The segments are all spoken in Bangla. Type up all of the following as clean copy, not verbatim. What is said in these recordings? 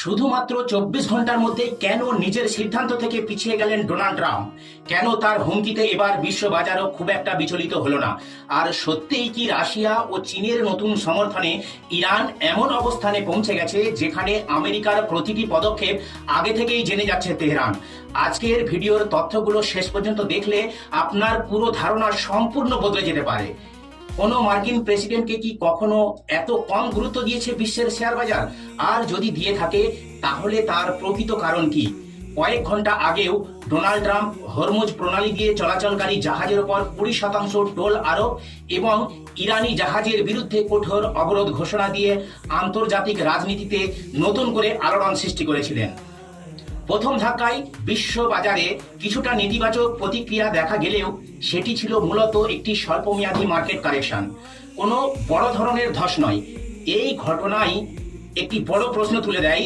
শুধুমাত্র 24 ঘন্টার মধ্যে কেন নিজের সিদ্ধান্ত থেকে পিছিয়ে গেলেন ডোনাল্ড ট্রাম্প? কেন তার হুমকিতে এবার বিশ্ব বাজারও খুব একটা বিচলিত হলো না? আর সত্যিই কি রাশিয়া ও চীনের নতুন সমর্থনে ইরান এমন অবস্থানে পৌঁছে গেছে যেখানে আমেরিকার প্রতিটি পদক্ষেপ আগে থেকেই জেনে যাচ্ছে তেহরান? আজকের ভিডিওর তথ্যগুলো শেষ পর্যন্ত দেখলে আপনার পুরো ধারণা সম্পূর্ণ বদলে যেতে পারে। কোনো মার্কিন প্রেসিডেন্টকে কি কখনো এত কম গুরুত্ব দিয়েছে বিশ্বের শেয়ার বাজার? আর যদি দিয়ে থাকে তাহলে তার প্রকৃত কারণ কি? কয়েক ঘন্টা আগেও ডোনাল্ড ট্রাম্প হরমুজ প্রণালী দিয়ে চলাচলকারী জাহাজের উপর 20% টোল আরোপ এবং ইরানি জাহাজের বিরুদ্ধে কঠোর অবরোধ ঘোষণা দিয়ে আন্তর্জাতিক রাজনীতিতে নতুন করে আলোড়ন সৃষ্টি করেছিলেন। প্রথম ধাক্কায় বিশ্ব বাজারে কিছুটা নেতিবাচক প্রতিক্রিয়া দেখা গেলেও সেটি ছিল মূলত একটি স্বল্পমেয়াদী মার্কেট কারেকশন, কোনো বড় ধরনের ধস নয়। এই ঘটনাই একটি বড় প্রশ্ন তুলে দেয়,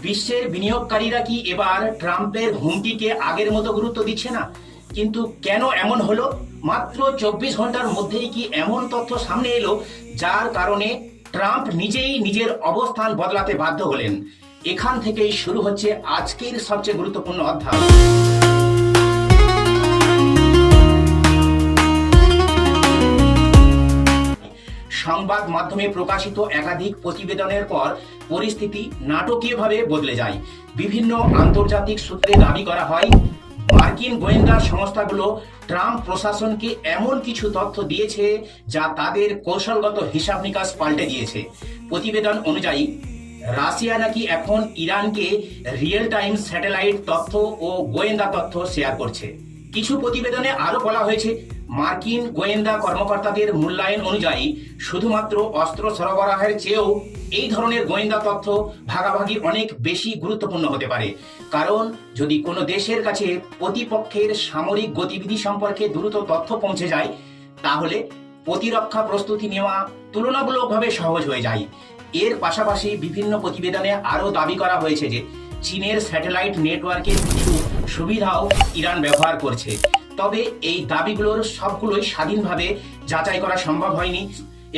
বিশ্বের বিনিয়োগকারীরা কি এবার ট্রাম্পের হুমকিকে আগের মতো গুরুত্ব দিচ্ছে না? কিন্তু কেন এমন হলো? মাত্র 24 ঘন্টার মধ্যেই কি এমন তথ্য সামনে এলো যার কারণে ট্রাম্প নিজেই নিজের অবস্থান বদলাতে বাধ্য হলেন? এখান থেকেই শুরু হচ্ছে আজকের সবচেয়ে গুরুত্বপূর্ণ অধ্যায়। সংবাদ মাধ্যমে প্রকাশিত একাধিক প্রতিবেদনের পর পরিস্থিতি নাটকীয়ভাবে বদলে যায়। বিভিন্ন আন্তর্জাতিক সূত্রে দাবি করা হয়, মার্কিন গোয়েন্দা সংস্থাগুলো ট্রাম্প প্রশাসনকে এমন কিছু তথ্য দিয়েছে যা তাদের কৌশলগত হিসাব নিকাশ পাল্টে দিয়েছে। প্রতিবেদন অনুযায়ী রাশিয়া নাকি এখন ইরানকে রিয়েল টাইম স্যাটেলাইট তথ্য ও গোয়েন্দা তথ্য শেয়ার করছে। কিছু প্রতিবেদনে আরো বলা হয়েছে, মার্কিন গোয়েন্দা কর্মকর্তাদের মূল্যায়ন অনুযায়ী শুধুমাত্র অস্ত্র সরবরাহের চেয়েও এই ধরনের গোয়েন্দা তথ্য ভাগাভাগি অনেক বেশি গুরুত্বপূর্ণ হতে পারে। কারণ যদি কোনো দেশের কাছে প্রতিপক্ষের সামরিক গতিবিধি সম্পর্কে দ্রুত তথ্য পৌঁছে যায়, তাহলে প্রতিরক্ষা প্রস্তুতি নেওয়া তুলনামূলকভাবে সহজ হয়ে যায়। এর পাশাপাশি বিভিন্ন প্রতিবেদনে আরও দাবি করা হয়েছে যে চীনের স্যাটেলাইট নেটওয়ার্কের কিছু সুবিধাও ইরান ব্যবহার করছে। তবে এই দাবিগুলোর সবগুলোই স্বাধীনভাবে যাচাই করা সম্ভব হয়নি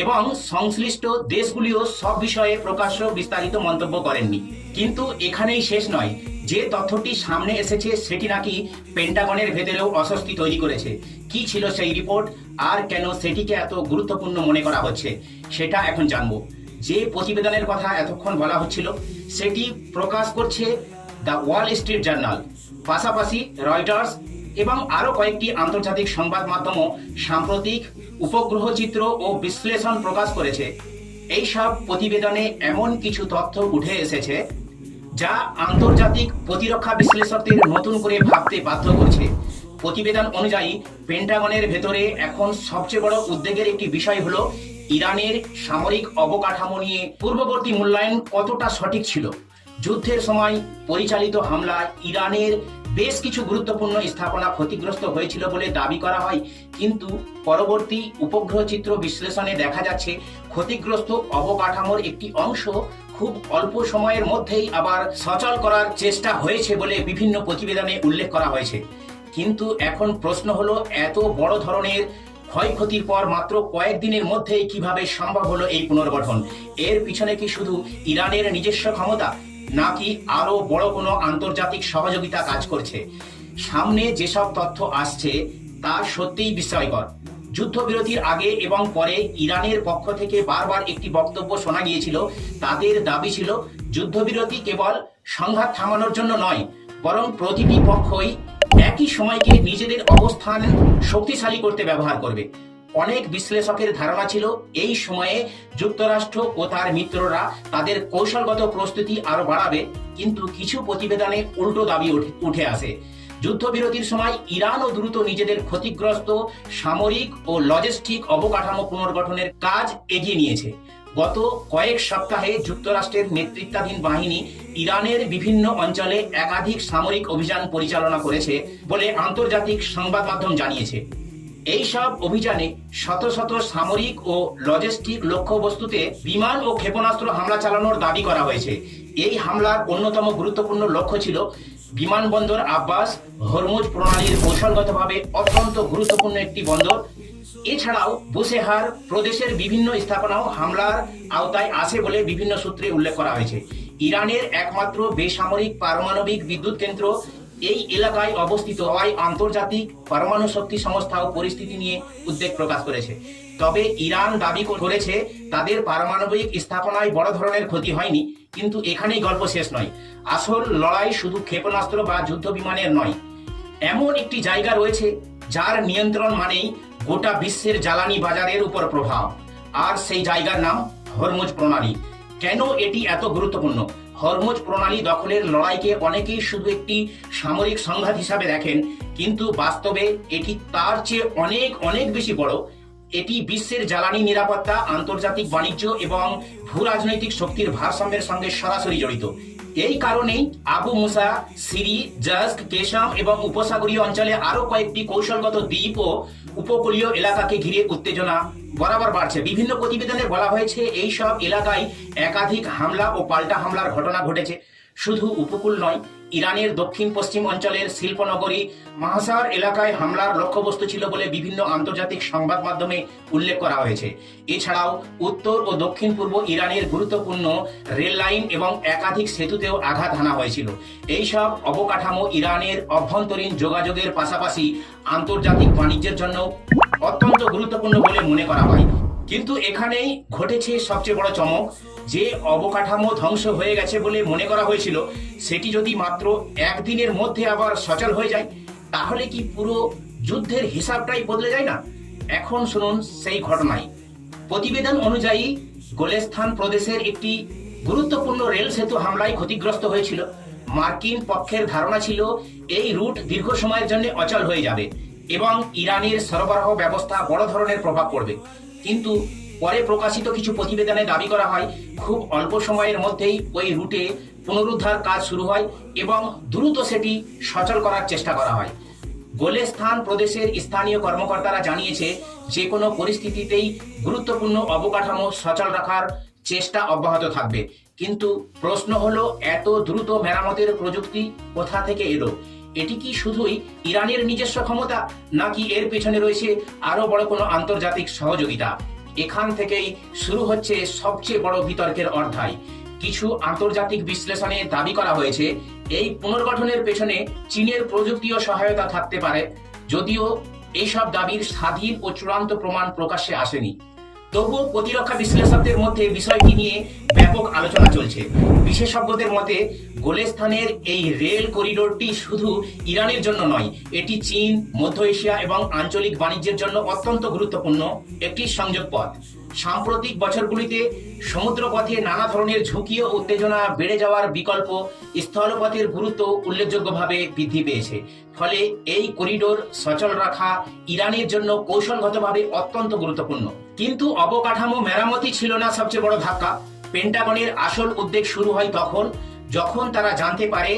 এবং সংশ্লিষ্ট দেশগুলিও সব বিষয়ে প্রকাশ্য বিস্তারিত মন্তব্য করেননি। কিন্তু এখানেই শেষ নয়, যে তথ্যটি সামনে এসেছে সেটি নাকি পেন্টাগনের ভেতরেও অস্বস্তি তৈরি করেছে। কি ছিল সেই রিপোর্ট আর কেন সেটিকে এত গুরুত্বপূর্ণ মনে করা হচ্ছে সেটা এখন জানবো। যে প্রতিবেদনের কথা এতক্ষণ বলা হচ্ছিল সেটি প্রকাশ করছে দ্য ওয়াল স্ট্রিট জার্নাল, পাশাপাশি রয়টার্স এবং আরও কয়েকটি আন্তর্জাতিক সংবাদ মাধ্যমও সাম্প্রতিক উপগ্রহ চিত্র ও বিশ্লেষণ প্রকাশ করেছে। এই সব প্রতিবেদনে এমন কিছু তথ্য উঠে এসেছে যা আন্তর্জাতিক প্রতিরক্ষা বিশ্লেষকদের নতুন করে ভাবতে বাধ্য করছে। প্রতিবেদন অনুযায়ী পেন্টাগনের ভেতরে এখন সবচেয়ে বড় উদ্বেগের একটি বিষয় হলো ইরানের সামরিক অবকাঠামো নিয়ে পূর্ববর্তী মূল্যায়ন কতটা সঠিক ছিল। যুদ্ধের সময় পরিচালিত হামলায় ইরানের বেশ কিছু গুরুত্বপূর্ণ স্থাপনা ক্ষতিগ্রস্ত হয়েছিল বলে দাবি করা হয়, কিন্তু পরবর্তী উপগ্রহ চিত্র বিশ্লেষণে দেখা যাচ্ছে ক্ষতিগ্রস্ত অবকাঠামোর একটি অংশ খুব অল্প সময়ের মধ্যেই আবার সচল করার চেষ্টা হয়েছে বলে বিভিন্ন প্রতিবেদনে উল্লেখ করা হয়েছে। কিন্তু এখন প্রশ্ন হলো, এত বড় ধরনের ক্ষয়ক্ষতির পর মাত্র কয়েকদিনের মধ্যেই কিভাবে সম্ভব হলো এই পুনর্গঠন? এর পিছনে কি শুধু ইরানের নিজস্ব ক্ষমতা নাকি আরো বড় কোনো আন্তর্জাতিক সহযোগিতা কাজ করছে? সামনে যেসব তথ্য আসছে তা সত্যিই বিস্ময়কর। যুদ্ধবিরতির আগে এবং পরে ইরানের পক্ষ থেকে বারবার একটি বক্তব্য শোনা গিয়েছিল। তাদের দাবি ছিল যুদ্ধবিরতি কেবল সংঘাত থামানোর জন্য নয়, বরং প্রতিটি পক্ষই একই সময়কে নিজেদের অবস্থান শক্তিশালী করতে ব্যবহার করবে। অনেক বিশ্লেষকের ধারণা ছিল এই সময়ে যুক্তরাষ্ট্র ও তার মিত্ররা তাদের কৌশলগত প্রস্তুতি আরো বাড়াবে, কিন্তু কিছু প্রতিবেদনে উল্টো দাবি উঠে আসে। যুদ্ধবিরতির সময় ইরানও দ্রুত নিজেদের ক্ষতিগ্রস্ত সামরিক ও লজিস্টিক অবকাঠামো পুনর্গঠনের কাজ এগিয়ে নিয়েছে। গত কয়েক সপ্তাহে যুক্তরাষ্ট্রের নেতৃত্বাধীন বাহিনী ইরানের বিভিন্ন অঞ্চলে একাধিক সামরিক অভিযান পরিচালনা করেছে বলে আন্তর্জাতিক সংবাদ মাধ্যম জানিয়েছে। এই সব অভিযানে শত শত সামরিক ও লজিস্টিক লক্ষ্যবস্তুতে বিমান ও ক্ষেপণাস্ত্র হামলা চালানোর দাবি করা হয়েছে। এই হামলার অন্যতম গুরুত্বপূর্ণ লক্ষ্য ছিল বিমানবন্দর আব্বাস হরমুজ প্রণালীর কৌশলগতভাবে অত্যন্ত গুরুত্বপূর্ণ একটি বন্দর। এছাড়াও বুশেহার প্রদেশের বিভিন্ন স্থাপনাও হামলার আওতায় আসে বলে বিভিন্ন সূত্রে উল্লেখ করা হয়েছে। ইরানের একমাত্র বেসামরিক পারমাণবিক বিদ্যুৎ কেন্দ্র এই এলাকায় অবস্থিত হওয়ায় আন্তর্জাতিক পরমাণু শক্তি সংস্থাও পরিস্থিতি নিয়ে উদ্বেগ প্রকাশ করেছে। তবে ইরান দাবি করেছে তাদের পারমাণবিক স্থাপনায় বড় ধরনের ক্ষতি হয়নি। কিন্তু এখানেই গল্প শেষ নয়। আসল লড়াই শুধু ক্ষেপণাস্ত্র বা যুদ্ধ বিমানের নয়, এমন একটি জায়গা রয়েছে যার নিয়ন্ত্রণ মানেই গোটা বিশ্বের জ্বালানি বাজারের উপর প্রভাব। আর সেই জায়গার নাম হরমুজ প্রণালী। কেন এটি এত গুরুত্বপূর্ণ? হরমুজ প্রণালী দখলের লড়াইকে অনেকেই শুধু একটি সামরিক সংঘাত হিসাবে দেখেন, কিন্তু বাস্তবে এটি তার চেয়ে অনেক অনেক বেশি বড়। এটি বিশ্বের জ্বালানি নিরাপত্তা, আন্তর্জাতিক বাণিজ্য এবং ভূ রাজনৈতিক শক্তির ভারসাম্যের সঙ্গে সরাসরি জড়িত। এই কারণেই আবু মুসা, সিরি, জাস্ক, কেশাম এবং উপসাগরীয় অঞ্চলে আরো কয়েকটি কৌশলগত দ্বীপ ও উপকূলীয় এলাকাকে ঘিরে উত্তেজনা বরাবর বাড়ছে। বিভিন্ন প্রতিবেদনে বলা হয়েছে এই সব এলাকায় একাধিক হামলা ও পাল্টা হামলার ঘটনা ঘটেছে। শুধু উপকূল নয়, ইরানের দক্ষিণ পশ্চিম অঞ্চলের শিল্পনগরী মাহসার এলাকায় হামলার লক্ষ্যবস্তু ছিল বলে বিভিন্ন আন্তর্জাতিক সংবাদ মাধ্যমে উল্লেখ করা হয়েছে। এছাড়াও উত্তর ও দক্ষিণ পূর্ব ইরানের গুরুত্বপূর্ণ রেল লাইন এবং একাধিক সেতুতেও আঘাত হানা হয়েছিল। এইসব অবকাঠামো ইরানের অভ্যন্তরীণ যোগাযোগের পাশাপাশি আন্তর্জাতিক বাণিজ্যের জন্য অত্যন্ত গুরুত্বপূর্ণ বলে মনে করা হয়। কিন্তু এখানেই ঘটেছে সবচেয়ে বড় চমক। যে অবকাঠামো ধ্বংস হয়ে গেছে বলে মনে করা হয়েছিল, সেটি যদি মাত্র একদিনের মধ্যে আবার সচল হয়ে যায়, তাহলে কি পুরো যুদ্ধের হিসাবটাই বদলে যায় না? এখন শুনুন সেই ঘটনায়। প্রতিবেদন অনুযায়ী গোলেস্তান প্রদেশের একটি গুরুত্বপূর্ণ রেল সেতু হামলায় ক্ষতিগ্রস্ত হয়েছিল। মার্কিন পক্ষের ধারণা ছিল এই রুট দীর্ঘ সময়ের জন্য অচল হয়ে যাবে এবং ইরানের সরবরাহ ব্যবস্থা বড় ধরনের প্রভাব পড়বে। কিন্তু পরে প্রকাশিত কিছু প্রতিবেদনে দাবি করা হয় খুব অল্প সময়ের মধ্যেই ওই রুটে পুনরুদ্ধার কাজ শুরু হয় এবং দ্রুত সেটি সচল করার চেষ্টা করা হয়। গোলেস্তান প্রদেশের স্থানীয় কর্মকর্তারা জানিয়েছে যে কোনো পরিস্থিতিতেই গুরুত্বপূর্ণ অবকাঠামো সচল রাখার চেষ্টা অব্যাহত থাকবে। কিন্তু প্রশ্ন হলো, এত দ্রুত মেরামতের প্রযুক্তি কোথা থেকে এলো? এটি কি শুধুই ইরানের নিজস্ব ক্ষমতা, নাকি এর পেছনে রয়েছে আরো বড় কোনো আন্তর্জাতিক সহযোগিতা? এখান থেকেই শুরু হচ্ছে সবচেয়ে বড় বিতর্কের অধ্যায়। কিছু আন্তর্জাতিক বিশ্লেষণে দাবি করা হয়েছে এই পুনর্গঠনের পেছনে চীনের প্রযুক্তিও সহায়তা থাকতে পারে, যদিও এইসব দাবির স্বাধীন ও চূড়ান্ত প্রমাণ প্রকাশ্যে আসেনি। তবুও প্রতিরক্ষা বিশ্লেষকদের মধ্যে বিষয়টি নিয়ে ব্যাপক আলোচনা চলছে। বিশেষজ্ঞদের মতে গোলেস্তানের এই রেল করিডোরটি শুধু ইরানের জন্য নয়, এটি চীন, মধ্য এশিয়া এবং আঞ্চলিক বাণিজ্যের জন্য অত্যন্ত গুরুত্বপূর্ণ একটি সংযোগ পথ। সাম্প্রতিক বছরগুলিতে সমুদ্রপথে নানা ধরনের ঝুঁকি ও উত্তেজনা বেড়ে যাওয়ার বিকল্প স্থলপথের গুরুত্ব উল্লেখযোগ্যভাবে বৃদ্ধি পেয়েছে। ফলে এই করিডোর সচল রাখা ইরানের জন্য কৌশলগতভাবে অত্যন্ত গুরুত্বপূর্ণ। কিন্তু অবকাঠামো মেরামতি ছিল না সবচেয়ে বড় ধাক্কা। পেন্টাগনের আসল উদ্বেগ শুরু হয় তখন, যখন তারা জানতে পারে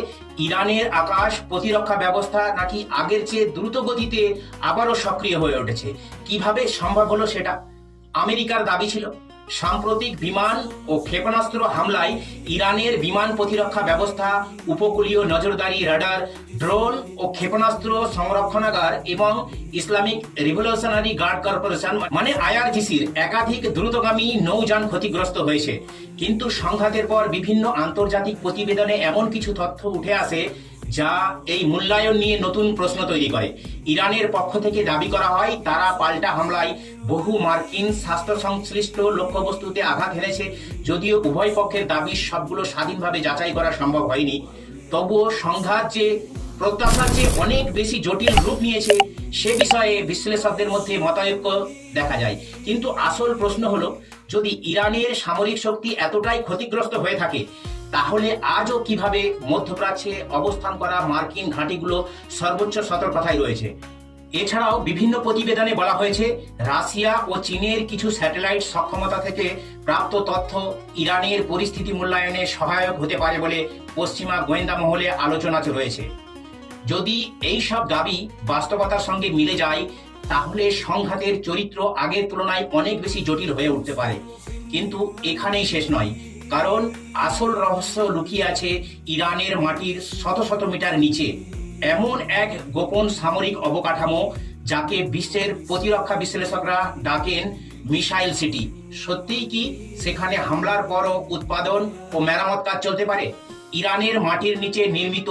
ইরানের আকাশ প্রতিরক্ষা ব্যবস্থা নাকি আগের চেয়ে দ্রুত গতিতে আবারও সক্রিয় হয়ে উঠেছে। কিভাবে সম্ভব হলো সেটা? আমেরিকার দাবি ছিল সাম্প্রতিক বিমান ও ক্ষেপণাস্ত্র হামলায় ইরানের বিমান প্রতিরক্ষা ব্যবস্থা, উপকূলীয় নজরদারি রাডার, ড্রোন ও ক্ষেপণাস্ত্র সংরক্ষণাগার এবং ইসলামিক রিভলিউশনারি গার্ড কর্পোরেশন মানে IRGCর একাধিক দ্রুতগামী নৌযান ক্ষতিগ্রস্ত হয়েছে। কিন্তু সংঘাতের পর বিভিন্ন আন্তর্জাতিক প্রতিবেদনে এমন কিছু তথ্য উঠে আসে যা এই মূল্যায়ন নিয়ে নতুন প্রশ্ন তৈরি করে। ইরানের পক্ষ থেকে দাবি করা হয় তারা পাল্টা হামলায় বহু মার্কিন স্বাস্থ্য সংশ্লিষ্ট লক্ষ্যবস্তুতে আঘাত হেনেছে। যদিও উভয় পক্ষের দাবি সবগুলো স্বাধীনভাবে যাচাই করা সম্ভব হয়নি, তবুও সংঘাত যে প্রত্যাশার চেয়ে অনেক বেশি জটিল রূপ নিয়েছে সে বিষয়ে বিশ্লেষকদের মধ্যে মতানৈক্য দেখা যায়। কিন্তু আসল প্রশ্ন হলো, যদি ইরানের সামরিক শক্তি এতটাই ক্ষতিগ্রস্ত হয়ে থাকে, তাহলে আজও কিভাবে মধ্যপ্রাচ্যে অবস্থান করা মার্কিন ঘাঁটিগুলো সর্বোচ্চ সতর্কতায় রয়েছে? এছাড়াও বিভিন্ন প্রতিবেদনে বলা হয়েছে রাশিয়া ও চীনের কিছু স্যাটেলাইট সক্ষমতা থেকে প্রাপ্ত তথ্য ইরানের পরিস্থিতি মূল্যায়নে সহায়ক হতে পারে বলে পশ্চিমা গোয়েন্দা মহলে আলোচনা রয়েছে। যদি এই সব দাবি বাস্তবতার সঙ্গে মিলে যায়, তাহলে সংঘাতের চরিত্র আগের তুলনায় অনেক বেশি জটিল হয়ে উঠতে পারে। কিন্তু এখানেই শেষ নয়, কারণ আসল রহস্য লুকিয়ে আছে ইরানের মাটির শত শত মিটার নিচে। এমন এক গোপন সামরিক অবকাঠামো যাকে বিশ্বের প্রতিরক্ষা বিশ্লেষকরা ডাকেন মিসাইল সিটি। সত্যিই কি সেখানে হামলার পরও উৎপাদন ও মেরামত কাজ চলতে পারে? ইরানের মাটির নিচে নির্মিত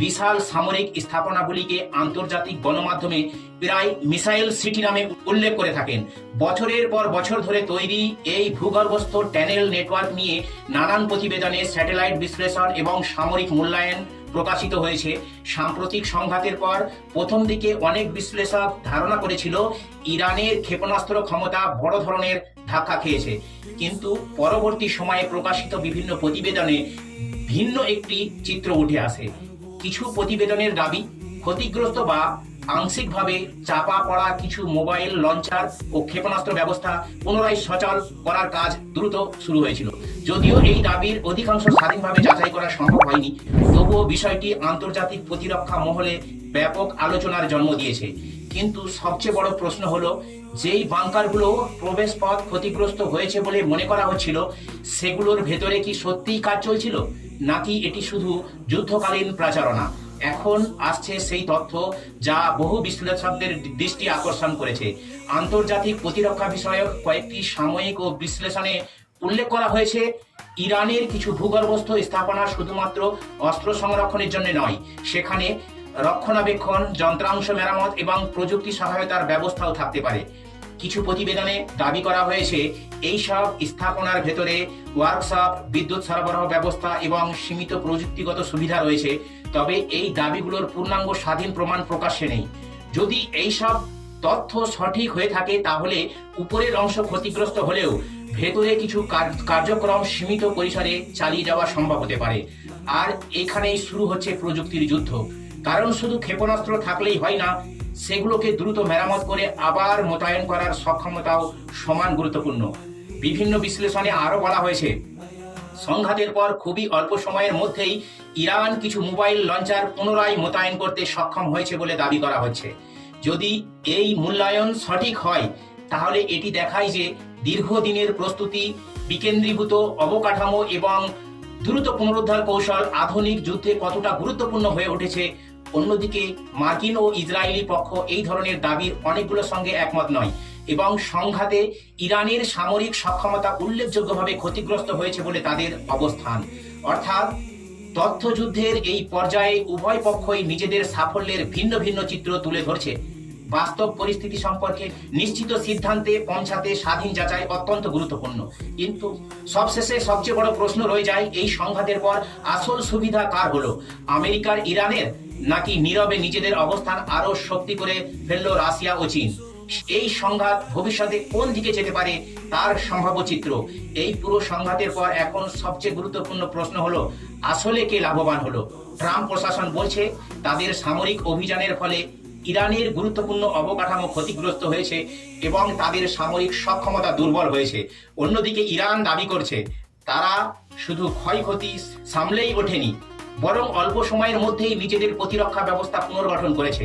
বিশাল সামরিক স্থাপনাগুলিকে আন্তর্জাতিক গণমাধ্যমে প্রায় মিসাইল সিটি নামে উল্লেখ করে থাকেন। বছরের পর বছর ধরে তৈরি এই ভূগর্ভস্থ টানেল নেটওয়ার্ক নিয়ে নানান প্রতিবেদনে স্যাটেলাইট বিশ্লেষণ এবং সামরিক মূল্যায়ন প্রকাশিত হয়েছে। সাম্প্রতিক সংঘাতের পর প্রথম দিকে অনেক বিশ্লেষক ধারণা করেছিল ইরানের ক্ষেপণাস্ত্র ক্ষমতা বড় ধরনের ধাক্কা খেয়েছে, কিন্তু পরবর্তী সময়ে প্রকাশিত বিভিন্ন প্রতিবেদনে ভিন্ন একটি চিত্র উঠে আসে। কিছু প্রতিবেদনের দাবি, ক্ষতিগ্রস্ত বা আংশিকভাবে চাপা পড়া কিছু মোবাইল লঞ্চার ও ক্ষেপণাস্ত্র ব্যবস্থা পুনরায় সচল করার কাজ দ্রুত শুরু হয়েছিল। যদিও এই দাবির অধিকাংশ স্বাধীনভাবে যাচাই করা সম্ভব হয়নি, তবুও বিষয়টি আন্তর্জাতিক প্রতিরক্ষা মহলে ব্যাপক আলোচনার জন্ম দিয়েছে। কিন্তু সবচেয়ে বড় প্রশ্ন হলো, যেই বাংকারগুলো প্রবেশপথ ক্ষতিগ্রস্ত হয়েছে বলে মনে করা হচ্ছিল, সেগুলোর ভেতরে কি সত্যিই কাজ চলছিল, নাকি এটি শুধু যুদ্ধকালীন প্রচারণা? এখন আসছে সেই তথ্য যা বহু বিশ্লেষকদের দৃষ্টি আকর্ষণ করেছে। আন্তর্জাতিক প্রতিরক্ষা বিষয়ক কয়েকটি সাময়িক ও বিশ্লেষণে উল্লেখ করা হয়েছে, ইরানের কিছু ভূগর্ভস্থ স্থাপনা শুধুমাত্র অস্ত্র সংরক্ষণের জন্য নয়, সেখানে রক্ষণাবেক্ষণ, যন্ত্রাংশ মেরামত এবং প্রযুক্তি সহায়তার ব্যবস্থাও থাকতে পারে। কিছু প্রতিবেদনে দাবি করা হয়েছে এই সব স্থাপনার ভেতরে ওয়ার্কশপ, বিদ্যুৎ সরবরাহ ব্যবস্থা এবং সীমিত প্রযুক্তিগত সুবিধা রয়েছে। তবে এই দাবিগুলোর পূর্ণাঙ্গ স্বাধীন প্রমাণ প্রকাশ্যে নেই। যদি এই সব তথ্য সঠিক হয়ে থাকে, তাহলে উপরের অংশ ক্ষতিগ্রস্ত হলেও ভেতরে কিছু কার্যক্রম সীমিত পরিসরে চালিয়ে যাওয়া সম্ভব হতে পারে। আর এখানেই শুরু হচ্ছে প্রযুক্তির যুদ্ধ। কারণ শুধু ক্ষেপণাস্ত্র থাকলেই হয় না, সেগুলোকে দ্রুত মেরামত করে আবার মোতায়েন করার সক্ষমতাও সমান গুরুত্বপূর্ণ। বিভিন্ন বিশ্লেষণে আরো বলা হয়েছে, সংঘাতের পর খুবই অল্প সময়ের মধ্যেই ইরান কিছু মোবাইল লঞ্চার পুনরায় মোতায়েন করতে সক্ষম হয়েছে বলে দাবি করা হচ্ছে। যদি এই মূল্যায়ন সঠিক হয়, তাহলে এটি দেখায় যে দীর্ঘদিনের প্রস্তুতি, বিকেন্দ্রীভূত অবকাঠামো এবং দ্রুত পুনরুদ্ধার কৌশল আধুনিক যুদ্ধে কতটা গুরুত্বপূর্ণ হয়ে উঠেছে। অন্যদিকে মার্কিন ও ইসরায়েলি পক্ষ এই ধরনের দাবির অনেকগুলোর সঙ্গে একমত নয় এবং সংঘাতে ইরানের সামরিক সক্ষমতা উল্লেখযোগ্যভাবে ক্ষতিগ্রস্ত হয়েছে বলে তাদের অবস্থান। অর্থাৎ তথ্যযুদ্ধের এই পর্যায়ে উভয় পক্ষই নিজেদের সাফল্যের ভিন্ন ভিন্ন চিত্র তুলে ধরছে। বাস্তব পরিস্থিতি সম্পর্কে নিশ্চিত সিদ্ধান্তে পৌঁছাতে স্বাধীন যাচাই অত্যন্ত গুরুত্বপূর্ণ। কিন্তু সবশেষে সবচেয়ে বড় প্রশ্ন রয়ে যায়, এই সংঘাতের পর আসল সুবিধা কার হলো? আমেরিকার, ইরানের, নাকি নীরবে নিজেদের অবস্থান আরো শক্তি করে ফেললো রাশিয়া ও চীন? এই সংঘাত ভবিষ্যতে কোন দিকে যেতে পারে তার সম্ভাব্য চিত্র। এই পুরো সংঘাতের পর এখন সবচেয়ে গুরুত্বপূর্ণ প্রশ্ন হলো, আসলে কে লাভবান হলো? ট্রাম্প প্রশাসন বলছে তাদের সামরিক অভিযানের ফলে ইরানের গুরুত্বপূর্ণ অবকাঠামো ক্ষতিগ্রস্ত হয়েছে এবং তাদের সামরিক সক্ষমতা দুর্বল হয়েছে। অন্যদিকে ইরান দাবি করছে তারা শুধু ক্ষয়ক্ষতি সামলেই ওঠেনি, বরং অল্প সময়ের মধ্যেই নিজেদের প্রতিরক্ষা ব্যবস্থা পুনর্গঠন করেছে।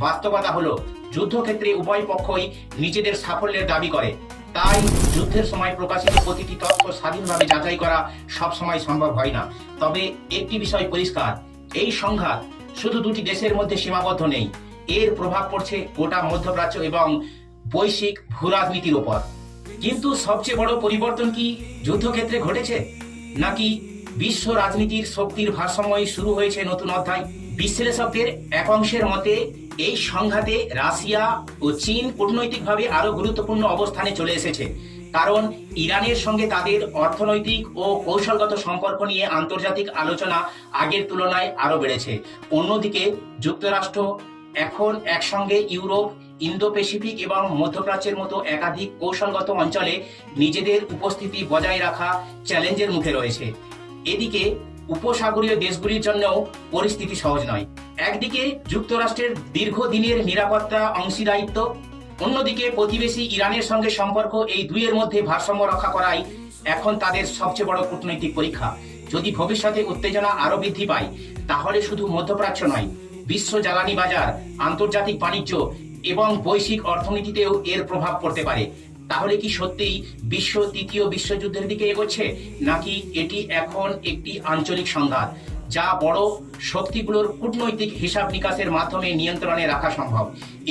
বাস্তবতা হলো, যুদ্ধক্ষেত্রে উভয় পক্ষই নিজেদের সাফল্যের দাবি করে, তাই যুদ্ধের সময় প্রকাশিত প্রতিটি তথ্য স্বাধীনভাবে যাচাই করা সবসময় সম্ভব হয় না। তবে একটি বিষয় পরিষ্কার, এই সংঘাত শুধু দুটি দেশের মধ্যে সীমাবদ্ধ নেই, এর প্রভাব পড়ছে গোটা মধ্যপ্রাচ্য এবং বৈশ্বিক ভূরাজনীতির উপর। কিন্তু সবচেয়ে বড় পরিবর্তন কি যুদ্ধক্ষেত্রে ঘটেছে, নাকি বিশ্ব রাজনীতির শক্তির ভারসাম্যই শুরু হয়েছে নতুন অধ্যায়? বিশ্লেষকদের এক অংশের মতে এই সংঘাতে রাশিয়া ও চীন কূটনৈতিকভাবে আরো গুরুত্বপূর্ণ অবস্থানে চলে এসেছে, কারণ ইরানের সঙ্গে তাদের অর্থনৈতিক ও কৌশলগত সম্পর্ক নিয়ে আন্তর্জাতিক আলোচনা আগের তুলনায় আরো বেড়েছে। অন্যদিকে যুক্তরাষ্ট্র এখন একসঙ্গে ইউরোপ, ইন্দো প্যাসিফিক এবং মধ্যপ্রাচ্যের মতো একাধিক কৌশলগত অঞ্চলে নিজেদের উপস্থিতি বজায় রাখা চ্যালেঞ্জের মুখে রয়েছে। এদিকে উপসাগরীয় দেশগুলির জন্যও পরিস্থিতি সহজ নয়। একদিকে যুক্তরাষ্ট্রের দীর্ঘদিনের নিরাপত্তা অংশীদারিত্ব, অন্যদিকে প্রতিবেশী ইরানের সঙ্গে সম্পর্ক, এই দুইয়ের মধ্যে ভারসাম্য রক্ষা করাই এখন তাদের সবচেয়ে বড় কূটনৈতিক পরীক্ষা। যদি ভবিষ্যতে উত্তেজনা আরো বৃদ্ধি পায়, তাহলে শুধু মধ্যপ্রাচ্য নয়, বিশ্ব জ্বালানি বাজার, আন্তর্জাতিক বাণিজ্য এবং বৈশ্বিক অর্থনীতিতেও এর প্রভাব পড়তে পারে। তাহলে কি সত্যিই বিশ্ব তৃতীয় বিশ্বযুদ্ধের দিকে এগোচ্ছে, নাকি এটি এখন একটি আঞ্চলিক সংঘাত? যা বড় শক্তিগুলোর কূটনৈতিক হিসাব নিকাশের মাধ্যমে নিয়ন্ত্রণে রাখা সম্ভব?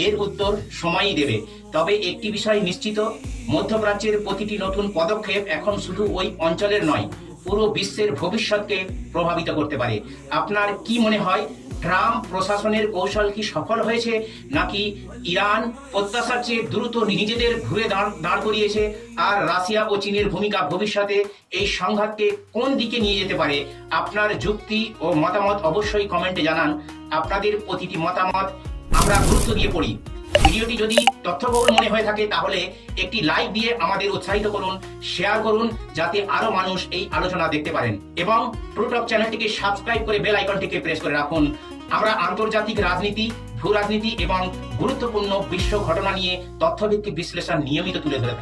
এর উত্তর সময়ই দেবে। তবে একটি বিষয় নিশ্চিত, মধ্যপ্রাচ্যের প্রতিটি নতুন পদক্ষেপ এখন শুধু ওই অঞ্চলের নয়, পুরো বিশ্বের ভবিষ্যৎকে প্রভাবিত করতে পারে। আপনার কি মনে হয়, ট্রাম্প প্রশাসনের কৌশল কি সফল হয়েছে, নাকি ইরান প্রত্যাশার চেয়ে দ্রুত নিজেদের ঘুরে দাঁড় করিয়েছে? আর রাশিয়া ও চীনের ভূমিকা ভবিষ্যতে এই সংঘাতকে কোন দিকে নিয়ে যেতে পারে? আপনার যুক্তি ও মতামত অবশ্যই কমেন্টে জানান। আপনাদের প্রতিটি মতামত আমরা গুরুত্ব দিয়ে পড়ি। ভিডিওটি যদি তথ্যবহুল মনে হয়ে থাকে তাহলে একটি লাইক দিয়ে আমাদের উৎসাহিত করুন, শেয়ার করুন যাতে আরো মানুষ এই আলোচনা দেখতে পারেন, এবং ট্রুটক চ্যানেলটিকে সাবস্ক্রাইব করে বেল আইকনটিকে প্রেস করে রাখুন। আমরা আন্তর্জাতিক রাজনীতি, ভূ রাজনীতি এবং গুরুত্বপূর্ণ বিশ্ব ঘটনা নিয়ে তথ্যভিত্তিক বিশ্লেষণ নিয়মিত তুলে ধরে থাকি।